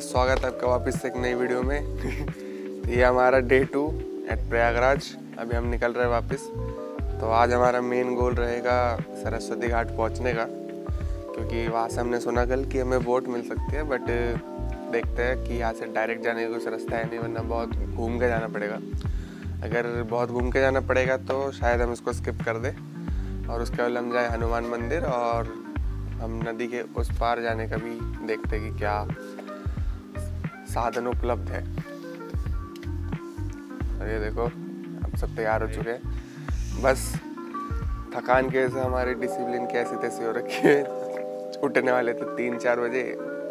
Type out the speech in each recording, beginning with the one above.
स्वागत है आपका वापस से एक नई वीडियो में। ये हमारा डे 2 एट प्रयागराज। अभी हम निकल रहे हैं वापस। तो आज हमारा मेन गोल रहेगा सरस्वती घाट पहुंचने का, क्योंकि वहाँ से हमने सुना कल कि हमें बोट मिल सकती है, बट देखते हैं कि यहाँ से डायरेक्ट जाने का कुछ रास्ता है नहीं, वरना बहुत घूम के जाना पड़ेगा। अगर बहुत घूम के जाना पड़ेगा तो शायद हम इसको स्किप कर दें और उसके बाद हम जाए हनुमान मंदिर और हम नदी के उस पार जाने का भी देखते हैं कि क्या साधन उपलब्ध है। और ये देखो अब सब तैयार हो चुके हैं, बस थकान की वजह से हमारी डिसिप्लिन कैसी तैसी हो रखी है। उठने वाले थे 3-4 बजे,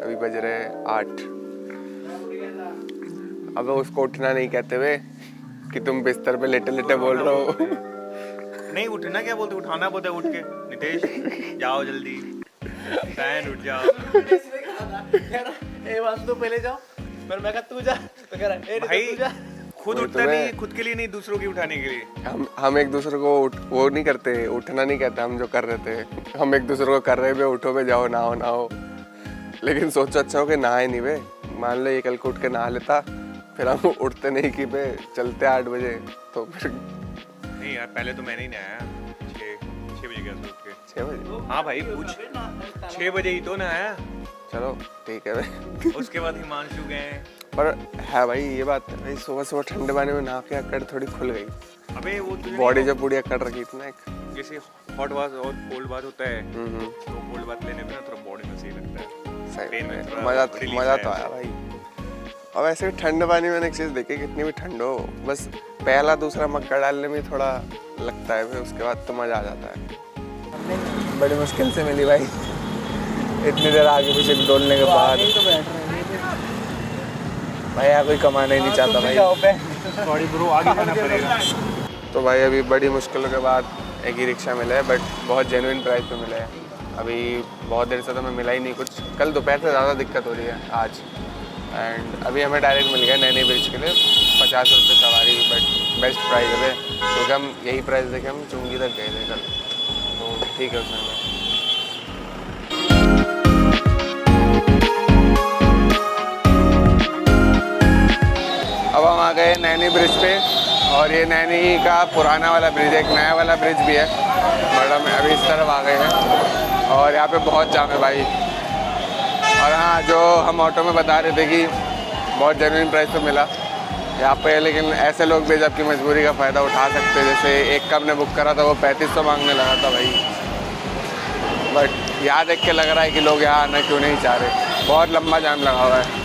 अभी बज रहे 8। अब उसको उठना नहीं कहते हुए कि तुम बिस्तर पे लेटे लेटे बोल रहे हो। नहीं उठना क्या बोलते, उठाना बोलते उठ के। नितेश जाओ जल्दी, फैन उठ जाओ। ए बात तो पहले जाओ, पर मैं कहा तू जा, तो कह रहा ए भाई तू जा। खुद उठता नहीं, खुद के लिए नहीं, दूसरों की उठाने के लिए। हम एक दूसरे को वो नहीं करते, उठना नहीं कहते। हम जो कर रहे थे, हम एक दूसरे को कर रहे थे उठो बे, जाओ नहाओ नहाओ। लेकिन सोचो अच्छा हो कि नहाए नहीं बे। मान लो ये कल को उठ के नहा लेता, फिर हम उठते नहीं कि बे चलते 8 बजे, तो फिर नहीं यार, पहले तो मैंने ही नहाया 6 बजे गया था उठ के। 6 बजे? हाँ भाई पूछ, 6 बजे ही तो नहाया। चलो ठीक है भाई। उसके बाद हिमांशु गए। पर है भाई ये बात है भाई, सुबह सुबह ठंडे पानी में नहा के अकड़ थोड़ी खुल गई। अबे वो बॉडी जब पूरी अकड़ रखी थी ना, एक जैसे हॉट बाथ और कोल्ड बाथ होता है, तो कोल्ड बाथ लेने में ना थोड़ा बॉडी में सही लगता है। सही में में थोड़ा मजा relief तो है। आया भाई। और वैसे भी ठंडे पानी में एक चीज़ देखी, कितनी भी ठंड हो, बस पहला दूसरा मक्का डालने में थोड़ा लगता है, फिर उसके बाद तो मजा आ जाता है। बड़ी मुश्किल से मिली भाई, इतनी देर आगे पीछे डोलने के बाद। तो बैठ रहे हैं भाई यहाँ कोई कमाना ही नहीं चाहता भाई। सॉरी ब्रो, आगे जाना पड़ेगा। तो भाई अभी बड़ी मुश्किलों के बाद एक ही रिक्शा मिला है, बट बहुत जेन्युइन प्राइस पे मिला है। अभी बहुत देर से तो हमें मिला ही नहीं कुछ, कल दोपहर से ज़्यादा दिक्कत हो रही है आज। एंड अभी हमें डायरेक्ट मिल गया नैनी ब्रिज के लिए 50 रुपये सवारी, बट बेस्ट प्राइस है, क्योंकि हम यही प्राइस देखे हम चुंगी तक गए थे कल, तो ठीक है उसमें। अब हम आ गए नैनी ब्रिज पे, और ये नैनी का पुराना वाला ब्रिज, एक नया वाला ब्रिज भी है, बट हम अभी इस तरफ आ गए हैं और यहाँ पे बहुत जाम है भाई। और हाँ, जो हम ऑटो में बता रहे थे कि बहुत जेन्युइन प्राइस पे मिला यहाँ पे, लेकिन ऐसे लोग भी जब की मजबूरी का फ़ायदा उठा सकते हैं। जैसे एक का हमने बुक करा था, वो 3500 मांगने लगा था भाई। बट यहाँ देख के लग रहा है कि लोग यहाँ आना क्यों नहीं चाह रहे, बहुत लंबा जाम लगा हुआ है।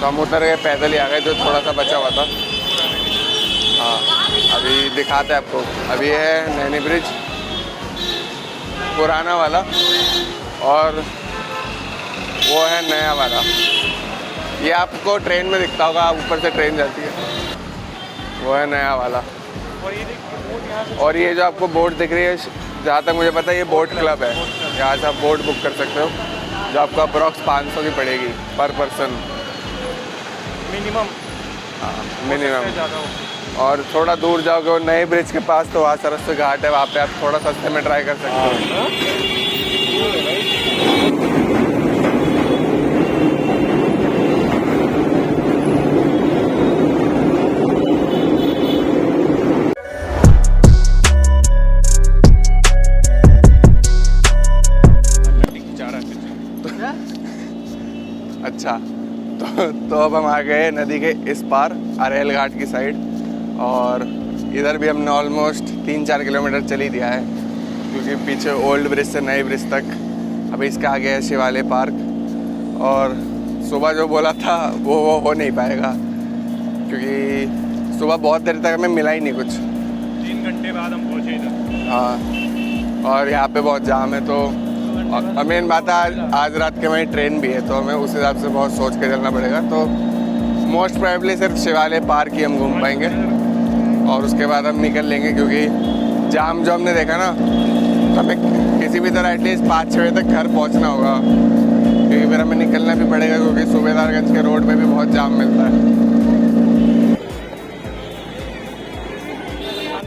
तो हम उतर गए, पैदल ही आ गए, जो थोड़ा सा बचा हुआ था। हाँ अभी दिखाते हैं आपको। अभी है नैनी ब्रिज पुराना वाला, और वो है नया वाला। ये आपको ट्रेन में दिखता होगा, ऊपर से ट्रेन जाती है, वो है नया वाला। और ये जो आपको बोट दिख रही है, जहाँ तक मुझे पता है ये बोट क्लब है, यहाँ से आप बोट बुक कर सकते हो, जो आपको अप्रॉक्स 500 की पड़ेगी पर पर्सन मिनिमम। हाँ मिनिमम। और थोड़ा दूर जाओगे वो नए ब्रिज के पास, तो वहाँ सरस्वती घाट है, वहाँ पे आप थोड़ा सस्ते में ट्राई कर सकते हो। अच्छा तो अब हम आ गए नदी के इस पार अरेल घाट की साइड, और इधर भी हमने ऑलमोस्ट 3-4 किलोमीटर चल ही दिया है, क्योंकि पीछे ओल्ड ब्रिज से नए ब्रिज तक अभी इसका आगे है शिवालय पार्क। और सुबह जो बोला था वो हो नहीं पाएगा, क्योंकि सुबह बहुत देर तक हमें मिला ही नहीं कुछ। 3 घंटे बाद हम पहुँचे इधर। हाँ, और यहाँ पे बहुत जाम है, तो मेन बात है आज रात के वहीं ट्रेन भी है, तो हमें उस हिसाब से बहुत सोच के चलना पड़ेगा। तो मोस्ट प्रोबेबली सिर्फ शिवालय पार्क ही हम घूम पाएंगे, और उसके बाद हम निकल लेंगे, क्योंकि जाम जो हमने देखा ना, तो हमें किसी भी तरह एटलीस्ट 5-6 बजे तक घर पहुंचना होगा, क्योंकि फिर हमें निकलना भी पड़ेगा, क्योंकि सूबेदारगंज के रोड पे भी बहुत जाम मिलता है।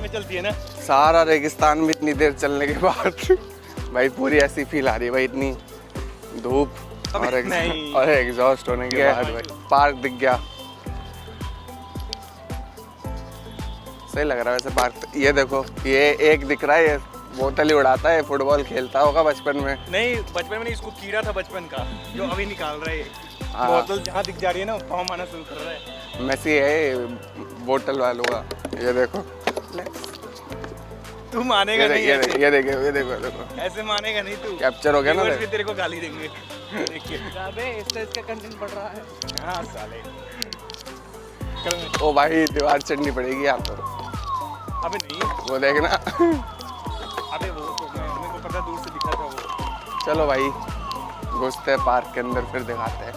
चलती है ना सारा रेगिस्तान में इतनी देर चलने के बाद भाई पूरी ऐसी फील आ रही है भाई, इतनी धूप नहीं। और एग्जॉस्ट होने के बाद भाई पार्क दिख गया। सही लग रहा है वैसे पार्क। ये देखो ये एक दिख रहा है, ये बोतल ही उड़ाता है, फुटबॉल खेलता होगा बचपन में। नहीं बचपन में नहीं, इसको कीड़ा था बचपन का जो अभी निकाल रहा है। हाँ। बोतल जहाँ दिख जा रही है ना पाँव मारना शुरू कर रहा है। मेसी है बोतल वालों का। ये देखो तू मानेगा नहीं ये ऐसे। देखो ये देखो ये देखो देखो ऐसे मानेगा नहीं तू। कैप्चर हो गया ना। Viewers भी तेरे को गाली देंगे। देखिए अबे इससे इसका कंटेंट बढ़ रहा है। हाँ साले। ओ भाई दीवार चढ़नी पड़ेगी यहाँ पर। अबे नहीं, वो देखना। अबे वो तो मेरे को पता दूर से दिखा था वो। चलो भाई घुसते हैं पार्क के अंदर, फिर दिखाते हैं।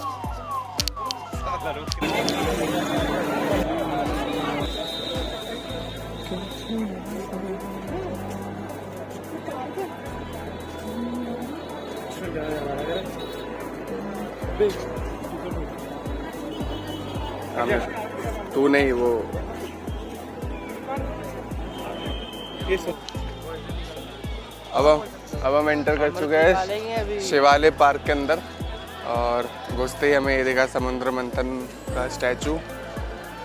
साला रुक। तू नहीं वो ये सब अब हम एंटर कर चुके हैं शिवालय पार्क के अंदर, और घुसते ही हमें ये देखा समुद्र मंथन का स्टैचू,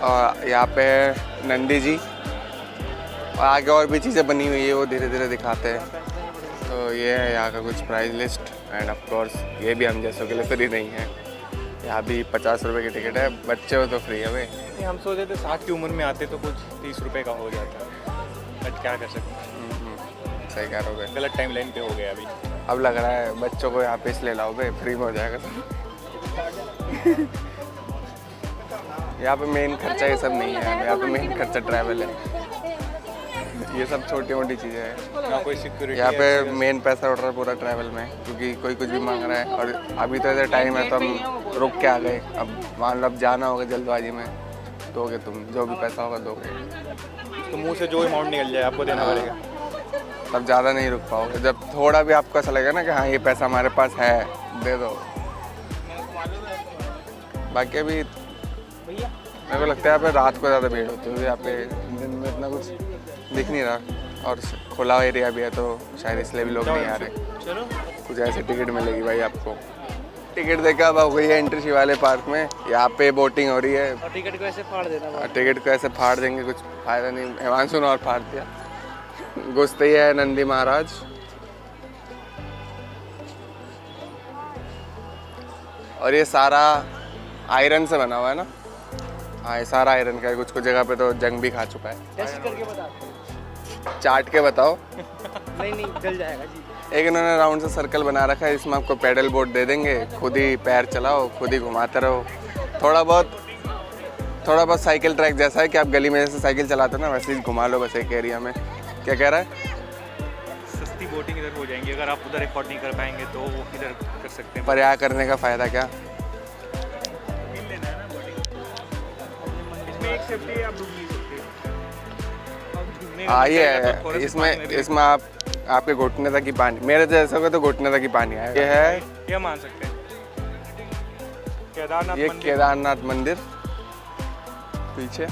और यहाँ पे है नंदी जी, और आगे और भी चीज़ें बनी हुई है वो धीरे धीरे दिखाते हैं। तो ये है यहाँ का कुछ price list, end of course ये भी हम जैसों के लिए फ्री नहीं है। यहाँ भी 50 रुपये की टिकट है, बच्चे हो तो फ्री है भाई। नहीं, हम सोचे थे 60 की उम्र में आते तो कुछ 30 रुपए का हो जाता, बट क्या कर सकते हैं। सही कह रहे हो। गलत टाइम लाइन पे हो गया अभी। अब लग रहा है बच्चों को यहाँ पे इसलिए लाओ भाई, फ्री में हो जाएगा सब। यहाँ पे मेन खर्चा ये सब नहीं है, यहाँ पे मेन खर्चा ट्रैवल है। ये सब छोटी मोटी चीज़ें हैं। ना कोई सिक्योरिटी। यहाँ पे मेन पैसा उठ रहा है पूरा ट्रैवल में, क्योंकि कोई कुछ भी मांग रहा है। और अभी तो इधर टाइम है तो हम रुक के आ गए। अब मान लो अब जाना होगा जल्दबाजी में, दोगे तुम जो भी पैसा होगा दोगे। तो मुंह से जो अमाउंट निकल जाए आपको देना पड़ेगा। तब ज़्यादा नहीं रुक पाओगे। जब थोड़ा भी आपको ऐसा लगेगा ना कि हाँ ये पैसा हमारे पास है, दे दो। बाकी अभी मेरे को लगता है यहाँ पे रात को ज़्यादा भीड़ होती है, यहाँ पे दिन में इतना कुछ दिख नहीं रहा, और खुला एरिया भी है तो शायद इसलिए भी लोग नहीं आ रहे। चलो कुछ ऐसे टिकट मिलेगी भाई आपको। टिकट देखा अब हो गई है एंट्री शिवालय पार्क में। यहाँ पे बोटिंग हो रही है, और टिकट को ऐसे फाड़ देना। टिकट को ऐसे फाड़ देंगे, कुछ फ़ायदा नहीं। हिमांशु ने और फाड़ दिया। घुसते ही है नंदी महाराज। और ये सारा आयरन से बना हुआ है ना। हाँ ये सारा आयरन का है। कुछ कुछ जगह पे तो जंग भी खा चुका है। टेस्ट करके बता। चाट के बताओ। नहीं जल जाएगा जी। एक इन्होंने राउंड से सर्कल बना रखा है, इसमें आपको पैडल बोट दे देंगे, खुद ही पैर चलाओ, खुद ही घुमाते रहो। थोड़ा बहुत साइकिल ट्रैक जैसा है कि आप गली में जैसे साइकिल चलाते हो ना, वैसे ही घुमा लो बस एक एरिया में। क्या कह रहा है? सस्ती बोटिंग इधर हो जाएंगी, अगर आप उधर अफोर्ड नहीं कर पाएंगे तो वो इधर कर सकते हैं। पर यहाँ करने का फ़ायदा क्या? मिल लेना है ना बोटिंग। इसमें एक सेफ्टी आप रुक नहीं सकते। हाँ ये है, इसमें आपके घुटने तक ही पानी, मेरे जैसे होगा तो घुटने तक ही पानी आएगा। ये है, ये मान सकते हैं केदारनाथ ये मंदिर। केदारनाथ मंदिर पीछे।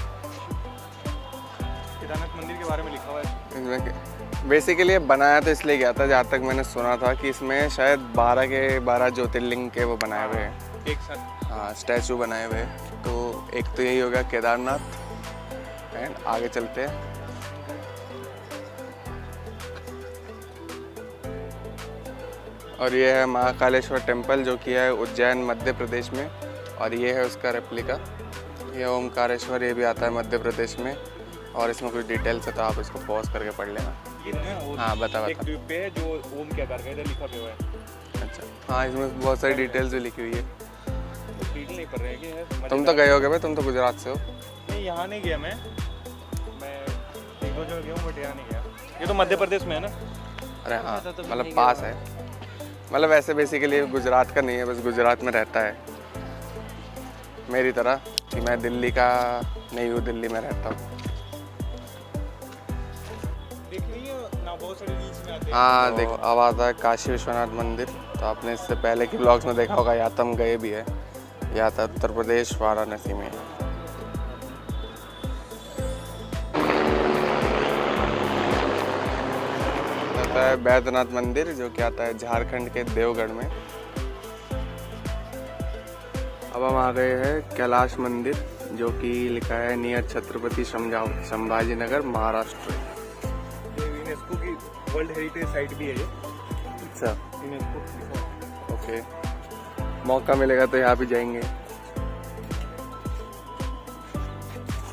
केदारनाथ मंदिर के बारे में लिखा हुआ है इसमें बेसिकली बनाया तो इसलिए गया था, जहाँ तक मैंने सुना था कि इसमें शायद 12 के 12 ज्योतिर्लिंग के वो बनाए हुए हैं एक साथ। हाँ स्टैचू बनाए हुए। तो एक तो यही हो गया केदारनाथ, एंड आगे चलते हैं। और ये है महाकालेश्वर टेम्पल, जो कि है उज्जैन मध्य प्रदेश में, और ये है उसका रेप्लिका। ये ओमकारेश्वर, ये भी आता है मध्य प्रदेश में, और इसमें कुछ डिटेल्स है तो आप इसको पॉज करके पढ़ लेना। ये ना हाँ बता एक द्वीप पे है जो ओम के आकार का, इधर लिखा हुआ है। अच्छा हाँ, इसमें बहुत सारी डिटेल्स भी लिखी हुई है। तो डिटेल नहीं पढ़ रहे हैं कि तुम तो गए होगे भाई, तुम तो गुजरात से हो। नहीं यहाँ नहीं गया मैं एक दो जगह गया हूँ बट यहाँ नहीं गया। ये तो मध्य प्रदेश में है ना। अरे हाँ मतलब पास है, मतलब वैसे बेसिकली गुजरात का नहीं है, बस गुजरात में रहता है मेरी तरह, कि मैं दिल्ली का नहीं हूँ, दिल्ली में रहता हूँ। देख रही हो ना, बहुत सारे रील्स में आते हैं। हाँ देखो अब आता है काशी विश्वनाथ मंदिर। तो आपने इससे पहले के ब्लॉग्स में देखा होगा, या तो हम गए भी है, या तो उत्तर प्रदेश वाराणसी में। आता है बैद्यनाथ मंदिर, जो कि आता है झारखंड के देवगढ़ में। अब हम आ गए हैं कैलाश मंदिर, जो कि लिखा है नियर छत्रपति संभाजी नगर, महाराष्ट्र। ये यूनेस्को की वर्ल्ड हेरिटेज साइट भी है ये। अच्छा, यूनेस्को। ओके, मौका मिलेगा तो यहाँ भी जाएंगे।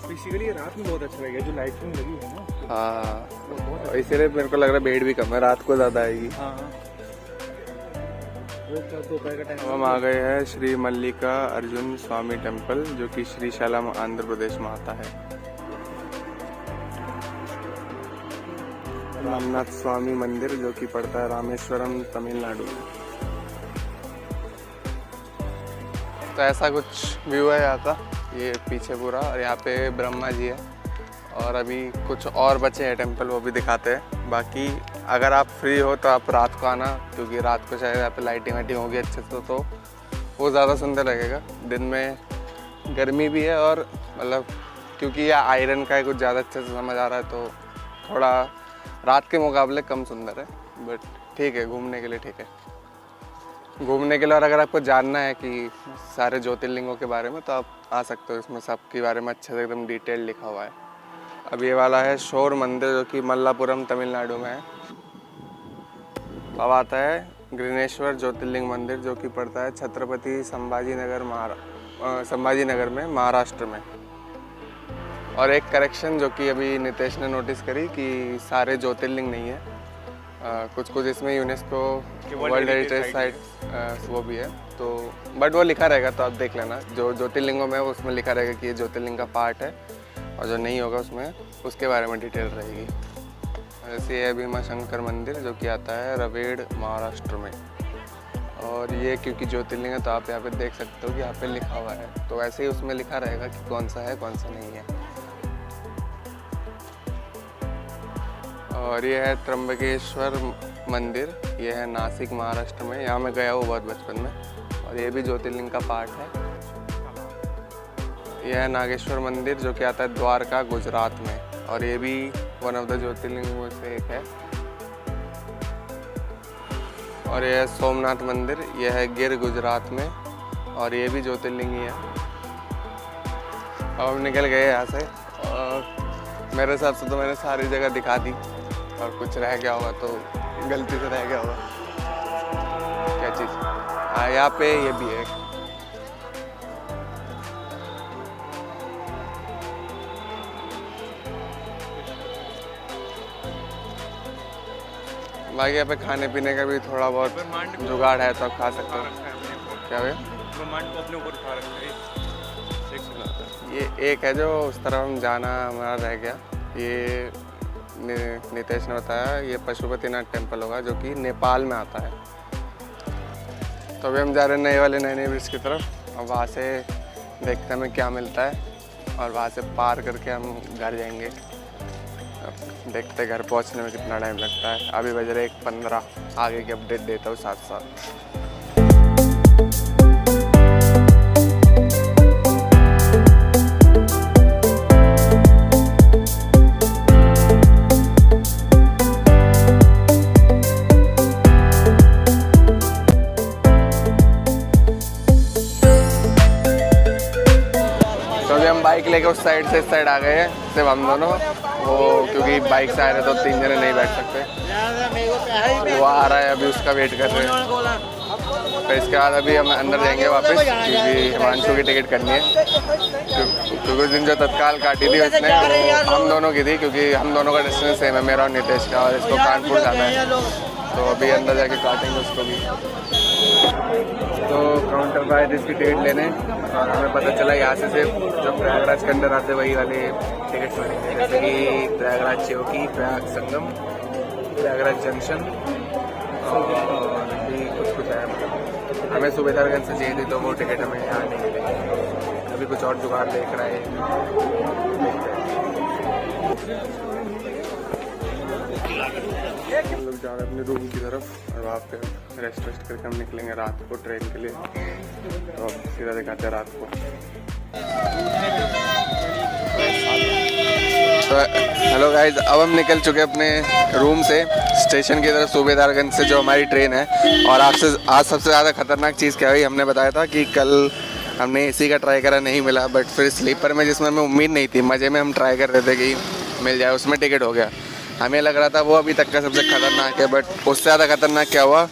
बेसिकली रात में बहुत अच्छा लगेगा, जो लाइटिंग लगी है ना। हाँ, इसीलिए मेरे को लग रहा है भीड़ भी कम है, रात को ज्यादा आएगी। हाँ दोपहर का टाइम। हम आ गए हैं श्री मल्लिका अर्जुन स्वामी टेम्पल, जो कि श्रीशैलम आंध्र प्रदेश में आता है। रामनाथ स्वामी मंदिर, जो कि पड़ता है रामेश्वरम, तमिलनाडु में। तो ऐसा कुछ व्यू है यहाँ का, ये पीछे पूरा, और यहाँ पे ब्रह्मा जी है। और अभी कुछ और बचे हैं टेम्पल, वो भी दिखाते हैं। बाकी अगर आप फ्री हो तो आप रात को आना, क्योंकि रात को शायद यहाँ पे लाइटिंग वाइटिंग होगी अच्छे से, तो वो ज़्यादा सुंदर लगेगा। दिन में गर्मी भी है, और मतलब क्योंकि ये आयरन का है, कुछ ज़्यादा अच्छे से समझ आ रहा है, तो थोड़ा रात के मुकाबले कम सुंदर है। बट ठीक है, घूमने के लिए ठीक है, घूमने के लिए। और अगर आपको जानना है कि सारे ज्योतिर्लिंगों के बारे में, तो आप आ सकते हो, इसमें सबके बारे में अच्छे से एकदम डिटेल लिखा हुआ है। अब ये वाला है शोर मंदिर, जो कि मल्लापुरम तमिलनाडु में है। अब आता है ग्रीनेश्वर ज्योतिर्लिंग मंदिर, जो कि पड़ता है छत्रपति संभाजी नगर में, महाराष्ट्र में। और एक करेक्शन जो कि अभी नितेश ने नोटिस करी, कि सारे ज्योतिर्लिंग नहीं है, कुछ इसमें यूनेस्को वर्ल्ड हेरिटेज साइट वो भी है। तो बट वो लिखा रहेगा, तो आप देख लेना, जो ज्योतिर्लिंगों में उसमें लिखा रहेगा कि ये ज्योतिर्लिंग का पार्ट है, और जो नहीं होगा उसमें उसके बारे में डिटेल रहेगी। जैसे ये भीमा शंकर मंदिर, जो कि आता है रवेड़, महाराष्ट्र में। और ये क्योंकि ज्योतिर्लिंग है, तो आप यहाँ पे देख सकते हो कि यहाँ पे लिखा हुआ है, तो वैसे ही उसमें लिखा रहेगा कि कौन सा है कौन सा नहीं है। और ये है त्र्यंबकेश्वर मंदिर, ये है नासिक, महाराष्ट्र में। यहाँ मैं गया हूँ बहुत बचपन में, और ये भी ज्योतिर्लिंग का पार्ट है। यह है नागेश्वर मंदिर, जो कि आता है द्वारका, गुजरात में, और ये भी वन ऑफ द ज्योतिर्लिंग में से एक है। और यह है सोमनाथ मंदिर, यह है गिर, गुजरात में, और ये भी ज्योतिर्लिंग ही है। अब हम निकल गए यहाँ से, और मेरे हिसाब से तो मैंने सारी जगह दिखा दी, और कुछ रह गया होगा तो गलती से रह गया होगा। क्या चीज़? हाँ, यहाँ पे ये भी है। बाकी यहाँ पे खाने पीने का भी थोड़ा बहुत जुगाड़ है, तो आप खा सकते हो। क्या है? ब्रह्मांड को अपने ऊपर उठा रखा है। ये एक है जो उस तरफ हम जाना हमारा रह गया। ये नितेश ने बताया, ये पशुपतिनाथ टेम्पल होगा, जो कि नेपाल में आता है। तो अभी हम जा रहे हैं नए वाले नैनी ब्रिज की तरफ, और वहाँ से देखते हैं हमें क्या मिलता है, और वहाँ से पार करके हम घर जाएंगे। देखते घर पहुंचने में कितना टाइम लगता है। अभी बज रहे 1:15। आगे की अपडेट देता हूँ साथ साथ। तो अभी हम बाइक लेके उस साइड से इस साइड आ गए हैं, सिर्फ हम दोनों। वो क्योंकि बाइक से आ रहे तो 3 जने नहीं बैठ सकते। वो आ रहा है, अभी उसका वेट कर रहे हैं। फिर इसके बाद अभी हम अंदर जाएंगे वापस, क्योंकि हिमांशु की टिकट करनी है। क्योंकि उस दिन जो तत्काल काटी थी उसने, वो हम दोनों की थी, क्योंकि हम दोनों का डिस्टेंस सेम है, मेरा और नितेश का, और इसको कानपुर जाना है। तो अभी अंदर जाके काटेंगे उसको भी। तो काउंटर पर आए थे इसकी टिकट लेने, और हमें पता चला यहाँ से सिर्फ जो प्रयागराज के अंदर आते वही वाले टिकट मिलेंगे, जैसे कि प्रयागराज चौकी, प्रयाग संगम, प्रयागराज जंक्शन, और भी कुछ है। मतलब हमें सुबेदारगंज से चाहिए थी, तो वो टिकट हमें यहाँ नहीं मिलेगी। अभी कुछ और जुगाड़ देख रहा है। हम लोग जा रहे हैं अपने रूम की तरफ, और वहाँ पे रेस्ट करके हम निकलेंगे रात को ट्रेन के लिए। तो सीधा दिखाते हैं रात को। तो हेलो गाइज, अब हम निकल चुके अपने रूम से स्टेशन की तरफ, सूबेदारगंज से जो हमारी ट्रेन है। और आपसे आज सबसे ज़्यादा खतरनाक चीज़ क्या हुई, हमने बताया था कि कल हमने एसी का ट्राई करा, नहीं मिला, बट फिर स्लीपर में जिसमें हमें उम्मीद नहीं थी, मज़े में हम ट्राई कर रहे थे कि मिल जाए, उसमें टिकट हो गया। हमें लग रहा था वो अभी तक का सबसे ख़तरनाक है, बट उससे ज़्यादा ख़तरनाक क्या हुआ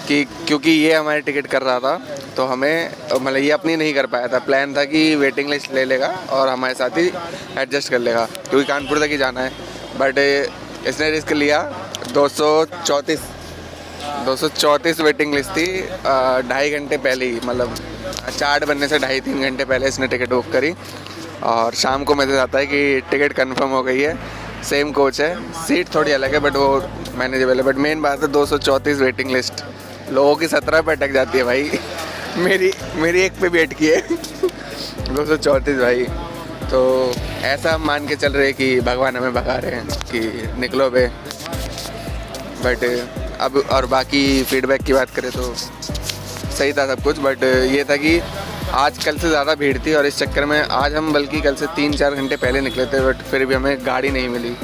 कि क्योंकि ये हमारी टिकट कर रहा था तो हमें मतलब ये अपनी नहीं कर पाया था। प्लान था कि वेटिंग लिस्ट ले लेगा और हमारे साथ ही एडजस्ट कर लेगा क्योंकि कानपुर तक ही जाना है, बट इसने रिस्क लिया। 234 वेटिंग लिस्ट थी, 2.5 घंटे पहले ही, मतलब चार्ट बनने से 2.5-3 घंटे पहले इसने टिकट बुक करी और शाम को मैसेज आता है कि टिकट कंफर्म हो गई है, सेम कोच है, सीट थोड़ी अलग है बट वो मैनेजेबल है। बट मेन बात है 234 वेटिंग लिस्ट, लोगों की 17 पे अटक जाती है भाई। मेरी एक पे भी अटकी है। 234 भाई। तो ऐसा हम मान के चल रहे हैं कि भगवान हमें भगा रहे हैं कि निकलो बे। बट अब और बाकी फीडबैक की बात करें तो सही था सब कुछ, बट ये था कि आज कल से ज़्यादा भीड़ थी और इस चक्कर में आज हम बल्कि कल से 3-4 घंटे पहले निकले थे, बट फिर भी हमें गाड़ी नहीं मिली,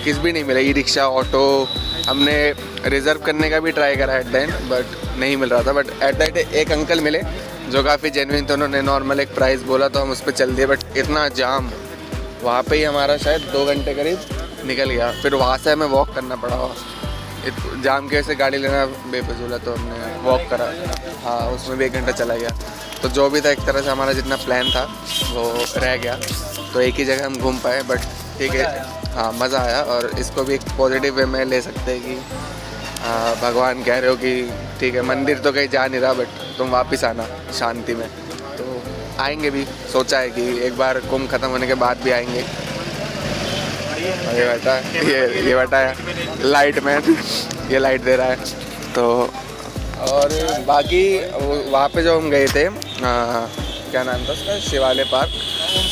किस भी नहीं मिला। ई रिक्शा, ऑटो, हमने रिज़र्व करने का भी ट्राई करा एट द एंड, बट नहीं मिल रहा था। बट एट द एंड एक अंकल मिले जो काफ़ी जेन्युइन थे, उन्होंने नॉर्मल एक प्राइस बोला तो हम उस पर चल दिए, बट इतना जाम वहाँ पे ही हमारा शायद 2 घंटे करीब निकल गया। फिर वहाँ से हमें वॉक करना पड़ा, जाम की वजह से गाड़ी लेना बेफजूल है, तो हमने वॉक करा। हाँ, उसमें भी 1 घंटा चला गया। तो जो भी था एक तरह से हमारा जितना प्लान था वो रह गया, तो एक ही जगह हम घूम पाए, बट ठीक है। हाँ, मज़ा आया और इसको भी एक पॉजिटिव वे में ले सकते हैं कि भगवान कह रहे हो कि ठीक है, मंदिर तो कहीं जा नहीं रहा बट तुम वापस आना शांति में। तो आएंगे भी, सोचा है कि एक बार कुंभ ख़त्म होने के बाद भी आएंगे। ये बेटा है लाइट मैन, ये लाइट दे रहा है। तो और बाकी वहाँ पे जो हम गए थे, क्या नाम था उसका, शिवालय पार्क,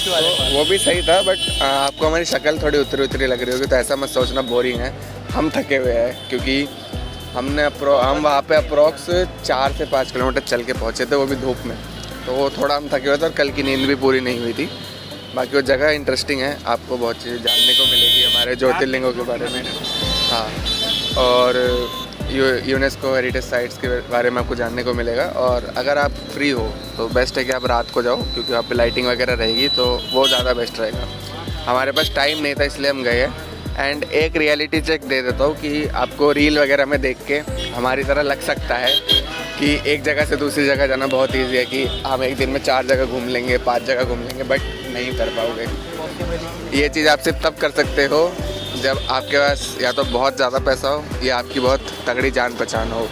तो वो भी सही था, बट आपको हमारी शक्ल थोड़ी उतरी लग रही होगी तो ऐसा मत सोचना बोरिंग है। हम थके हुए हैं क्योंकि हम वहाँ पे अप्रॉक्स 4 से 5 किलोमीटर चल के पहुँचे थे, वो भी धूप में, तो वो थोड़ा हम थके हुए थे और कल की नींद भी पूरी नहीं हुई थी। बाकी वो जगह इंटरेस्टिंग है, आपको बहुत चीज़ें जानने को मिलेगी हमारे ज्योतिर्लिंगों के बारे में। हाँ, और यूनेस्को हेरिटेज साइट्स के बारे में आपको जानने को मिलेगा। और अगर आप फ्री हो तो बेस्ट है कि आप रात को जाओ क्योंकि वहाँ पे लाइटिंग वगैरह रहेगी, तो वो ज़्यादा बेस्ट रहेगा। हमारे पास टाइम नहीं था इसलिए हम गए हैं। एंड एक रियलिटी चेक दे देता हूँ कि आपको रील वगैरह में देख के हमारी तरह लग सकता है कि एक जगह से दूसरी जगह जाना बहुत ईजी है, कि हम एक दिन में 4 जगह घूम लेंगे, 5 जगह घूम लेंगे, बट नहीं कर पाओगे। ये चीज़ आप सिर्फ तब कर सकते हो जब आपके पास या तो बहुत ज़्यादा पैसा हो या आपकी बहुत तगड़ी जान पहचान हो,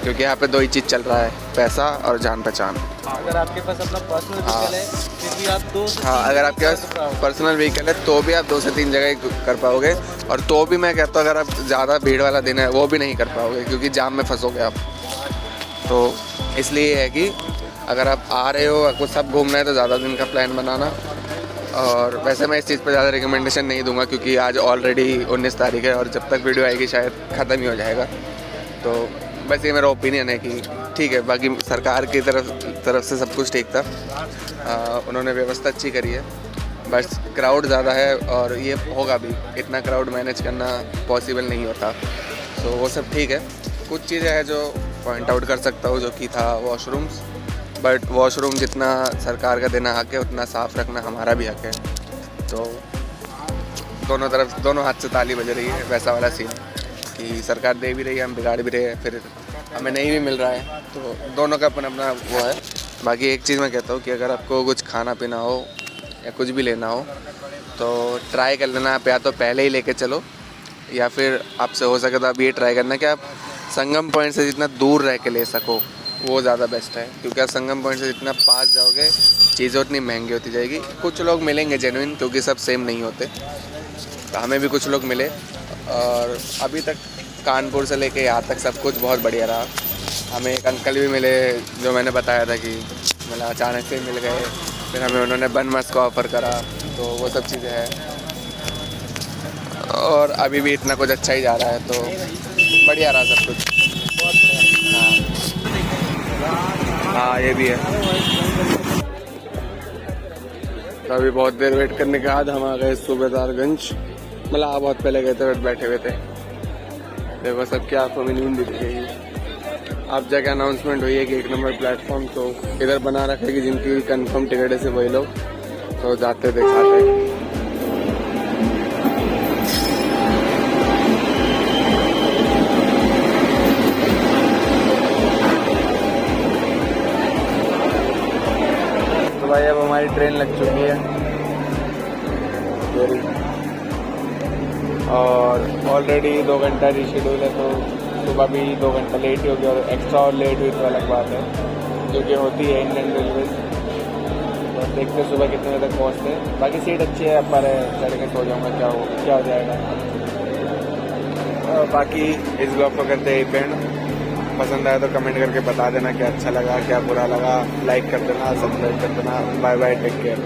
क्योंकि यहाँ पे 2 ही चीज़ चल रहा है, पैसा और जान पहचान। अगर आपके पास अपना पर्सनल व्हीकल है फिर भी आप 2 से 3 अगर आपके पास पर्सनल व्हीकल है तो भी आप 2 से 3 जगह कर पाओगे, और तो भी मैं कहता हूँ अगर आप ज़्यादा भीड़ वाला दिन है वो भी नहीं कर पाओगे क्योंकि जाम में फंसोगे आप। तो इसलिए है कि अगर आप आ रहे हो, आपको सब घूमना है तो ज़्यादा दिन का प्लान बनाना। और वैसे मैं इस चीज़ पर ज़्यादा रिकमेंडेशन नहीं दूंगा क्योंकि आज ऑलरेडी 19 तारीख है और जब तक वीडियो आएगी शायद ख़त्म ही हो जाएगा। तो बस ये मेरा ओपिनियन है कि ठीक है। बाकी सरकार की तरफ से सब कुछ ठीक था, उन्होंने व्यवस्था अच्छी करी है, बस क्राउड ज़्यादा है और ये होगा भी, इतना क्राउड मैनेज करना पॉसिबल नहीं होता। तो वो सब ठीक है। कुछ चीज़ें हैं जो पॉइंट आउट कर सकता हूँ, जो कि था वॉशरूम्स, बट वॉशरूम जितना सरकार का देना हक है उतना साफ़ रखना हमारा भी हक है। तो दोनों हाथ से ताली बज रही है, वैसा वाला सीन कि सरकार दे भी रही है, हम बिगाड़ भी रहे हैं, फिर हमें नहीं भी मिल रहा है, तो दोनों का अपना वो है। बाकी एक चीज़ मैं कहता हूँ कि अगर आपको कुछ खाना पीना हो या कुछ भी लेना हो तो ट्राई कर लेना, आप या तो पहले ही लेके चलो या फिर आपसे हो सके तो आप ये ट्राई करना कि आप संगम पॉइंट से जितना दूर रह के ले सको वो ज़्यादा बेस्ट है, क्योंकि आप संगम पॉइंट से जितना पास जाओगे चीज़ें उतनी महंगी होती जाएगी। कुछ लोग मिलेंगे जेन्युइन, क्योंकि सब सेम नहीं होते, तो हमें भी कुछ लोग मिले और अभी तक कानपुर से लेके यहाँ तक सब कुछ बहुत बढ़िया रहा। हमें एक अंकल भी मिले जो मैंने बताया था कि मतलब अचानक से मिल गए, फिर हमें उन्होंने बन मस्क का ऑफ़र करा, तो वो सब चीज़ें हैं। और अभी भी इतना कुछ अच्छा ही जा रहा है, तो बढ़िया रहा सब कुछ। हाँ, ये भी है। तो अभी बहुत देर वेट करने के बाद हम आ गए सूबेदारगंज, मतलब आप बहुत पहले गए थे, बैठे हुए थे। देखो सबकी आंखों में नींद दिख गई, अब जाके अनाउंसमेंट हुई है कि 1 नंबर प्लेटफॉर्म, तो इधर बना रखा है कि जिनकी कंफर्म टिकट है से वही लोग तो जाते दिखाते हैं। तो भाई अब हमारी ट्रेन लग चुकी है और ऑलरेडी 2 घंटा रीशेड्यूल है, तो सुबह भी 2 घंटा लेट ही हो गया और एक्स्ट्रा और लेट हुई तो अलग बात है, जो कि होती है इंडियन रेलवे। तो देखते हैं सुबह कितने बजे तक पहुँचते हैं। बाकी सीट अच्छी है, पर चढ़ के सो जाऊँगा, क्या हो जाएगा। बाकी इस ब्लॉग को करते ही पेंड। पसंद आया तो कमेंट करके बता देना क्या अच्छा लगा क्या बुरा लगा, लाइक कर देना, सब्सक्राइब कर देना। Bye bye, take care.